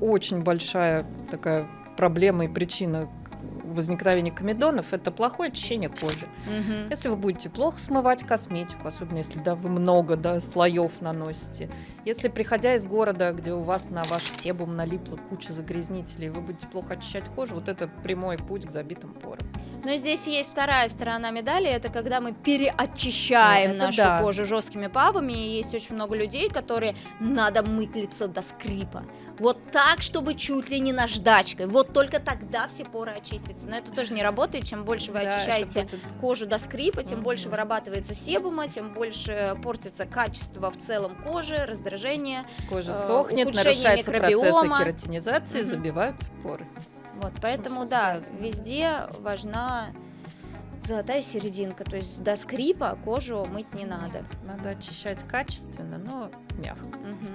Очень большая такая проблема и причина возникновения комедонов — это плохое очищение кожи. Мгм. Если вы будете плохо смывать косметику, особенно если вы много слоев наносите, если, приходя из города, где у вас на ваш себум налипла куча загрязнителей, вы будете плохо очищать кожу, вот это прямой путь к забитым порам. Но здесь есть вторая сторона медали, это когда мы переочищаем Это нашу да. кожу жесткими пабами, и есть очень много людей, которые надо мыть лицо до скрипа. Вот так, чтобы чуть ли не наждачкой. Вот только тогда все поры очистятся. Но это тоже не работает. Чем больше вы Да, это очищаете будет- кожу до скрипа, тем больше Мгм. вырабатывается себума, тем больше портится качество в целом кожи, раздражение. Кожа сохнет, ухудшение нарушаются процессы микробиома. кератинизации, Мгм. забиваются поры. Вот, поэтому всё да, связано. везде важна золотая серединка, то есть до скрипа кожу мыть не надо. Нет, надо очищать качественно, но мягко. Мгм.